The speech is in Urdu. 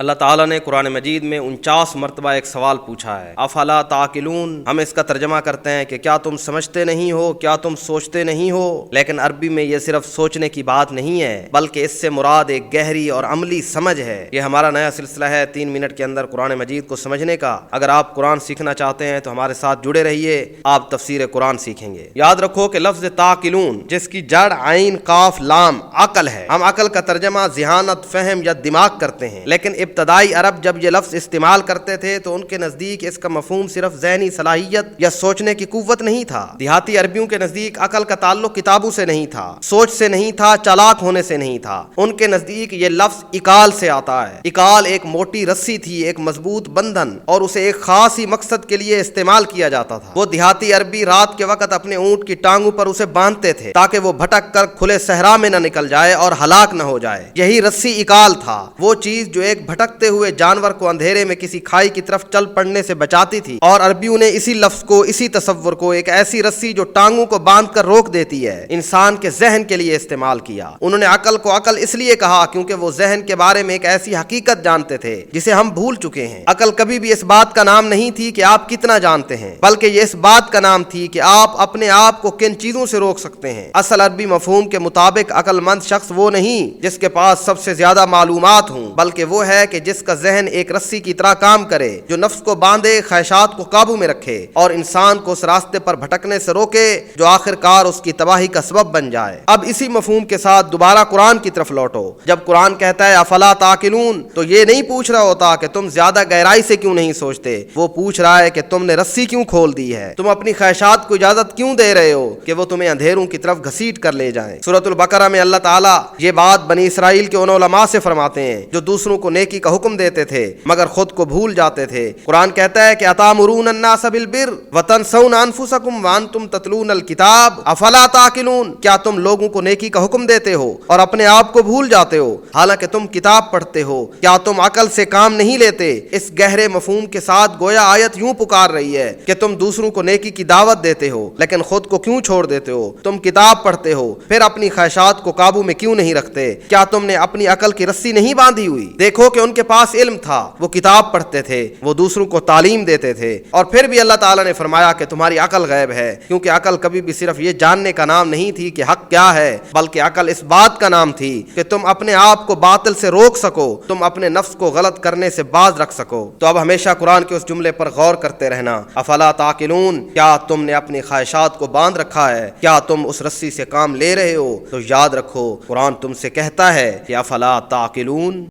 اللہ تعالیٰ نے قرآن مجید میں 49 مرتبہ ایک سوال پوچھا ہے، افلا تعقلون۔ ہم اس کا ترجمہ کرتے ہیں کہ کیا تم سمجھتے نہیں ہو، کیا تم سوچتے نہیں ہو، لیکن عربی میں یہ صرف سوچنے کی بات نہیں ہے بلکہ اس سے مراد ایک گہری اور عملی سمجھ ہے۔ یہ ہمارا نیا سلسلہ ہے 3 منٹ کے اندر قرآن مجید کو سمجھنے کا۔ اگر آپ قرآن سیکھنا چاہتے ہیں تو ہمارے ساتھ جڑے رہیے، آپ تفسیر قرآن سیکھیں گے۔ یاد رکھو کہ لفظ تعقلون جس کی جڑ عین قاف لام عقل ہے، ہم عقل کا ترجمہ ذہانت، فہم یا دماغ کرتے ہیں، لیکن ابتدائی عرب جب یہ لفظ استعمال کرتے تھے تو ان کے نزدیک اس کا مفہوم صرف ذہنی صلاحیت یا سوچنے کی قوت نہیں تھا۔ دیہاتی عربیوں کے نزدیک عقل کا تعلق کتابوں سے نہیں تھا، سوچ سے نہیں تھا، چالاک ہونے سے نہیں تھا۔ ان کے نزدیک یہ لفظ اکال سے آتا ہے۔ اکال ایک موٹی رسی تھی، ایک مضبوط بندھن، اور اسے ایک خاص ہی مقصد کے لیے استعمال کیا جاتا تھا۔ وہ دیہاتی عربی رات کے وقت اپنے اونٹ کی ٹانگوں پر اسے باندھتے تھے تاکہ وہ بھٹک کر کھلے صحرا میں نہ نکل جائے اور ہلاک نہ ہو جائے۔ یہی رسی اکال تھا، وہ چیز جو ایک بھٹکتے ہوئے جانور کو اندھیرے میں کسی کھائی کی طرف چل پڑنے سے بچاتی تھی، اور عربیوں نے اسی لفظ کو، اسی تصور کو ایک ایسی رسی جو ٹانگوں کو باندھ کر روک دیتی ہے، انسان کے ذہن کے لیے استعمال کیا۔ انہوں نے عقل کو عقل اس لیے کہا کیونکہ وہ ذہن کے بارے میں ایک ایسی حقیقت جانتے تھے جسے ہم بھول چکے ہیں۔ عقل کبھی بھی اس بات کا نام نہیں تھی کہ آپ کتنا جانتے ہیں، بلکہ یہ اس بات کا نام تھی کہ آپ اپنے آپ کو کن چیزوں سے روک سکتے ہیں۔ اصل عربی مفہوم کے مطابق عقل مند شخص وہ نہیں جس کے پاس سب سے زیادہ معلومات ہوں، بلکہ وہ ہے کہ جس کا ذہن ایک رسی کی طرح کام کرے، جو نفس کو باندھے، خواہشات کو قابو میں رکھے اور انسان کو اس راستے پر بھٹکنے سے روکے جو آخر کار اس کی تباہی کا سبب بن جائے۔ اب اسی مفہوم کے ساتھ دوبارہ قرآن کی طرف لوٹو۔ جب قرآن کہتا ہے افلا تعقلون تو یہ نہیں پوچھ رہا ہوتا کہ تم زیادہ گہرائی سے کیوں نہیں سوچتے، وہ پوچھ رہا ہے کہ تم نے رسی کیوں کھول دی ہے، تم اپنی خواہشات کو اجازت کیوں دے رہے ہو کہ وہ تمہیں اندھیروں کی طرف گھسیٹ کر لے جائیں۔ سورۃ البقرہ میں اللہ تعالیٰ یہ بات بنی اسرائیل کے ان علماء سے فرماتے ہیں جو دوسروں کو نیکی کا حکم دیتے تھے مگر خود کو بھول جاتے تھے۔ قرآن کہتا ہے کہ اتامرون الناس بالبر وتنسون انفسکم وانتم تتلون الکتاب افلا تعقلون، کیا تم لوگوں کو نیکی کا حکم دیتے ہو اور اپنے آپ کو بھول جاتے ہو حالانکہ تم کتاب پڑھتے ہو؟ کیا تم عقل سے کام نہیں لیتے؟ اس گہرے مفہوم کے ساتھ گویا آیت یوں پکار رہی ہے کہ تم دوسروں کو نیکی کی دعوت دیتے ہو لیکن خود کو کیوں چھوڑ دیتے ہو؟ تم کتاب پڑھتے ہو پھر اپنی خواہشات کو قابو میں کیوں نہیں رکھتے؟ کیا تم نے اپنی عقل کی رسی نہیں باندھی ہوئی؟ دیکھو کہ ان کے پاس علم تھا، وہ کتاب پڑھتے تھے، وہ دوسروں کو تعلیم دیتے تھے، اور پھر بھی اللہ تعالیٰ نے فرمایا کہ تمہاری عقل غیب ہے، کیونکہ عقل کبھی بھی صرف یہ جاننے کا نام نہیں تھی کہ حق کیا ہے، بلکہ عقل اس بات کا نام تھی کہ تم اپنے آپ کو باطل سے روک سکو، تم اپنے نفس کو غلط کرنے سے باز رکھ سکو۔ تو اب ہمیشہ قرآن کے اس جملے پر غور کرتے رہنا، افلا تعقلون، کیا تم نے اپنی خواہشات کو باندھ رکھا ہے؟ کیا تم اس رسی سے کام لے رہے ہو؟ تو یاد رکھو قرآن تم سے کہتا ہے کہ افلا تعقلون۔